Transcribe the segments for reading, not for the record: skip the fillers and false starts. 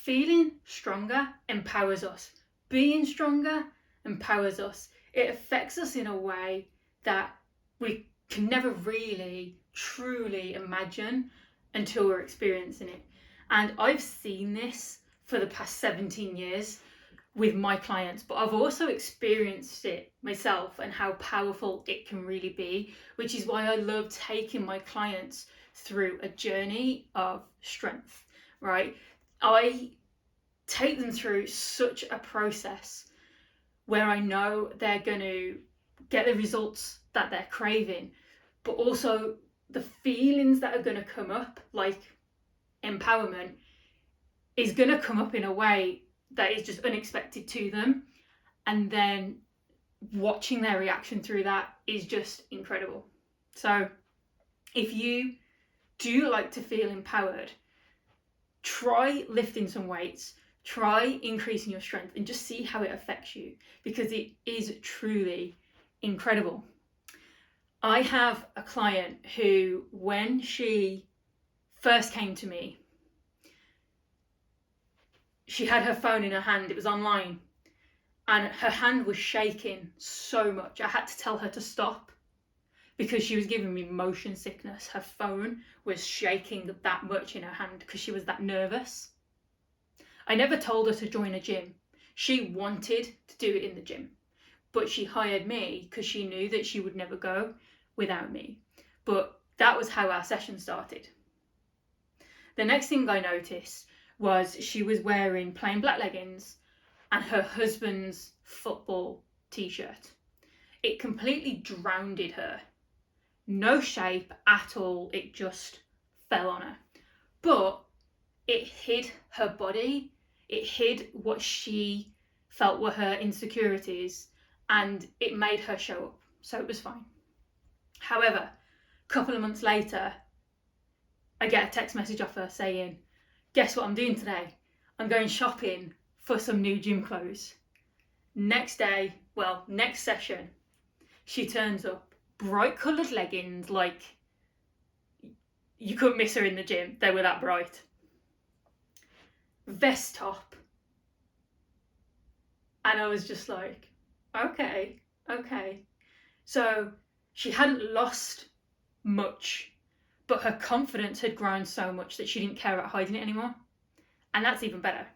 feeling stronger empowers us. Being stronger empowers us. It affects us in a way that we can never really truly imagine until we're experiencing it. And I've seen this for the past 17 years with my clients, but I've also experienced it myself and how powerful it can really be, which is why I love taking my clients through a journey of strength, right? I take them through such a process where I know they're going to get the results that they're craving, but also the feelings that are going to come up, like empowerment, is going to come up in a way that is just unexpected to them. And then watching their reaction through that is just incredible. So if you do like to feel empowered, try lifting some weights, try increasing your strength, and just see how it affects you, because it is truly incredible. I have a client who, when she first came to me, she had her phone in her hand, it was online, and her hand was shaking so much. I had to tell her to stop because she was giving me motion sickness. Her phone was shaking that much in her hand because she was that nervous. I never told her to join a gym. She wanted to do it in the gym, but she hired me because she knew that she would never go without me. But that was how our session started. The next thing I noticed was she was wearing plain black leggings and her husband's football t-shirt. It completely drowned her. No shape at all, it just fell on her. But it hid her body, it hid what she felt were her insecurities, and it made her show up, so it was fine. However, a couple of months later, I get a text message off her saying, guess what I'm doing today? I'm going shopping for some new gym clothes. Next session, she turns up, bright coloured leggings, like you couldn't miss her in the gym, they were that bright. Vest top. And I was just like, okay. So she hadn't lost much, but her confidence had grown so much that she didn't care about hiding it anymore. And that's even better.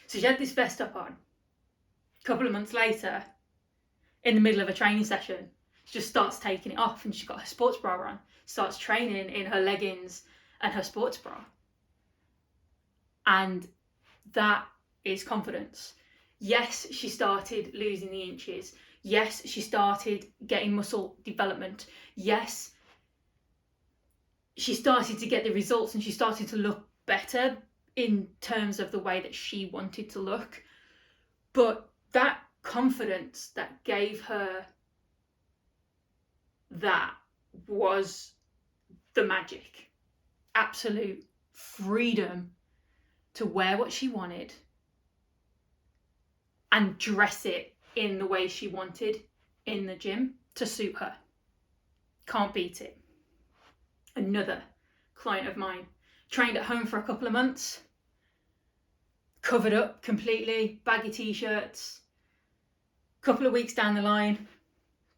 So she had this vest up on. A couple of months later, in the middle of a training session, she just starts taking it off and she's got her sports bra on, starts training in her leggings and her sports bra. And that is confidence. Yes, she started losing the inches. Yes, she started getting muscle development. Yes, she started to get the results and she started to look better in terms of the way that she wanted to look. But that confidence that gave her that was the magic. Absolute freedom to wear what she wanted and dress it in the way she wanted in the gym to suit her. Can't beat it. Another client of mine, trained at home for a couple of months, covered up completely, baggy t-shirts. Couple of weeks down the line,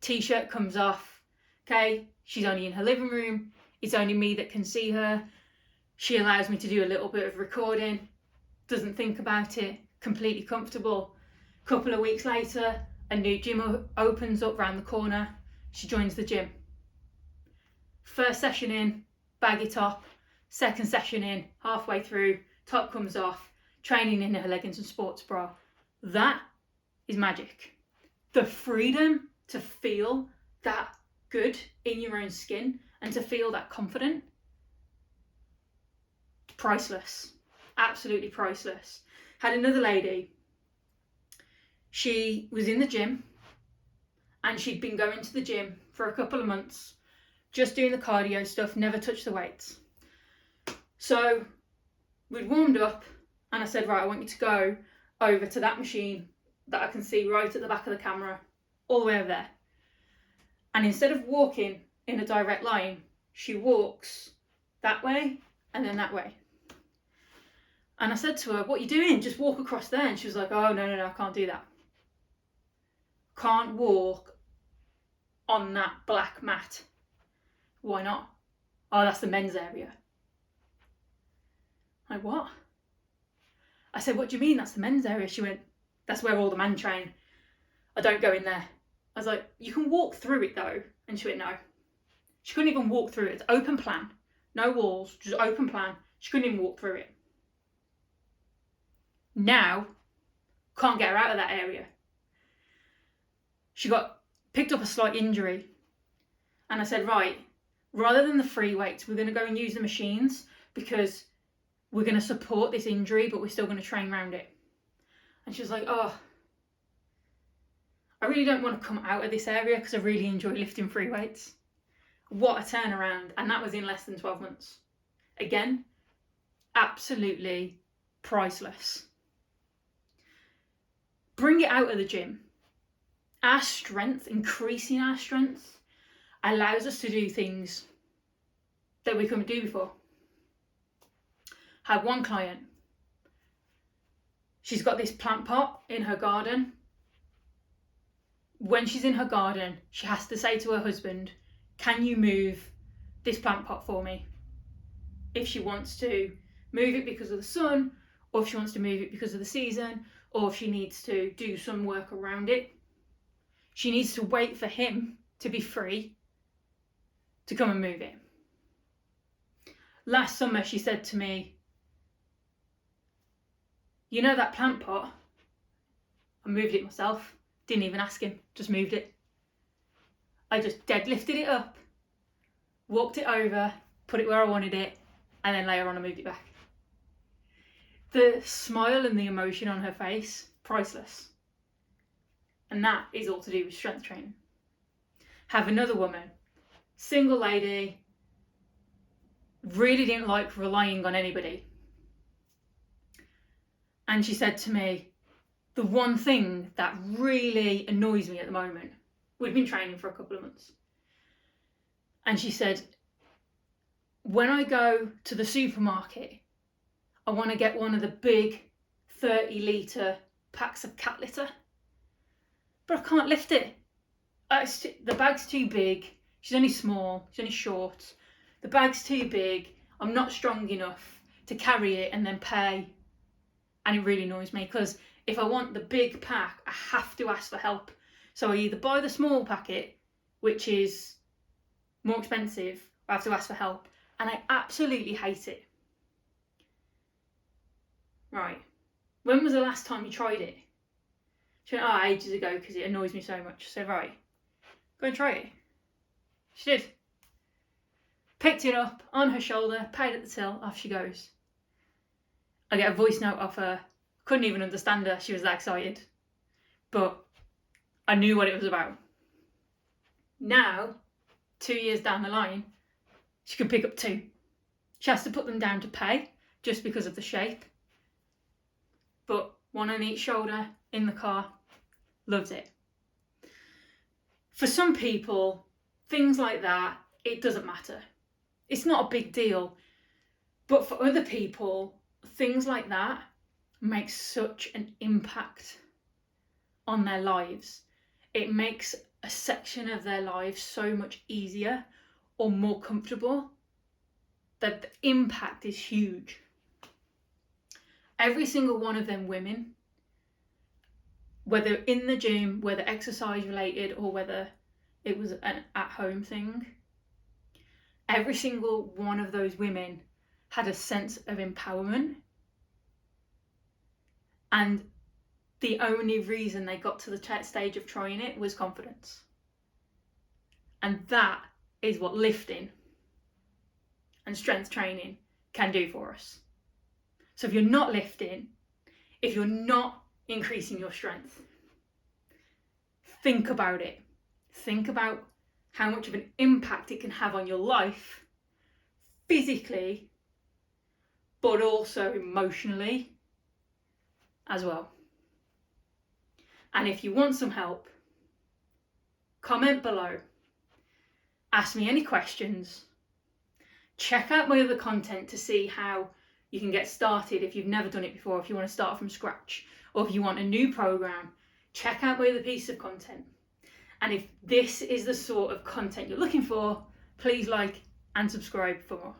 t-shirt comes off. Okay, she's only in her living room. It's only me that can see her. She allows me to do a little bit of recording, doesn't think about it, completely comfortable. Couple of weeks later, a new gym opens up round the corner. She joins the gym. First session in, baggy top. Second session in, halfway through, top comes off, training in her leggings and sports bra. That is magic. The freedom to feel that good in your own skin and to feel that confident, priceless. Absolutely priceless. Had another lady, she was in the gym and she'd been going to the gym for a couple of months, just doing the cardio stuff, never touched the weights. So we'd warmed up and I said, right, I want you to go over to that machine that I can see right at the back of the camera, all the way over there. And instead of walking in a direct line, she walks that way and then that way. And I said to her, what are you doing? Just walk across there. And she was like, oh, no, I can't do that. Can't walk on that black mat. Why not? Oh, that's the men's area. Like, what? I said, what do you mean that's the men's area? She went, that's where all the men train. I don't go in there. I was like, you can walk through it though. And she went, no. She couldn't even walk through it. It's open plan. No walls, just open plan. She couldn't even walk through it. Now, can't get her out of that area. She got picked up a slight injury. And I said, right, rather than the free weights, we're going to go and use the machines because we're going to support this injury, but we're still going to train around it. And she was like, oh, I really don't want to come out of this area because I really enjoy lifting free weights. What a turnaround. And that was in less than 12 months. Again, absolutely priceless. Bring it out of the gym. Our strength, increasing our strength, allows us to do things that we couldn't do before. I had one client. She's got this plant pot in her garden. When she's in her garden, she has to say to her husband, can you move this plant pot for me? If she wants to move it because of the sun, or if she wants to move it because of the season, or if she needs to do some work around it, she needs to wait for him to be free to come and move it. Last summer, she said to me, you know that plant pot? I moved it myself. Didn't even ask him, just moved it. I just deadlifted it up, walked it over, put it where I wanted it, and then later on I moved it back. The smile and the emotion on her face, priceless. And that is all to do with strength training. Have another woman, single lady, really didn't like relying on anybody. And she said to me, the one thing that really annoys me at the moment, we'd been training for a couple of months. And she said, when I go to the supermarket, I want to get one of the big 30-litre packs of cat litter, but I can't lift it. The bag's too big. She's only small, she's only short. The bag's too big. I'm not strong enough to carry it and then pay. And it really annoys me because if I want the big pack, I have to ask for help. So I either buy the small packet, which is more expensive, or I have to ask for help. And I absolutely hate it. Right. When was the last time you tried it? She went, oh, ages ago because it annoys me so much. So, right, go and try it. She did. Picked it up on her shoulder, paid at the till, off she goes. I get a voice note off her. Couldn't even understand her. She was that excited. But I knew what it was about. Now, 2 years down the line, she can pick up 2. She has to put them down to pay just because of the shape. But one on each shoulder in the car, loves it. For some people, things like that, it doesn't matter. It's not a big deal. But for other people, things like that make such an impact on their lives. It makes a section of their lives so much easier or more comfortable that the impact is huge. Every single one of them women, whether in the gym, whether exercise related or whether it was an at-home thing, every single one of those women had a sense of empowerment. And the only reason they got to the stage of trying it was confidence. And that is what lifting and strength training can do for us. So if you're not lifting, if you're not increasing your strength, think about it. Think about how much of an impact it can have on your life, physically, but also emotionally as well. And if you want some help, comment below, ask me any questions, check out my other content to see how You can get started if you've never done it before, if you want to start from scratch, or if you want a new program. Check out my other piece of content. And if this is the sort of content you're looking for, please like and subscribe for more.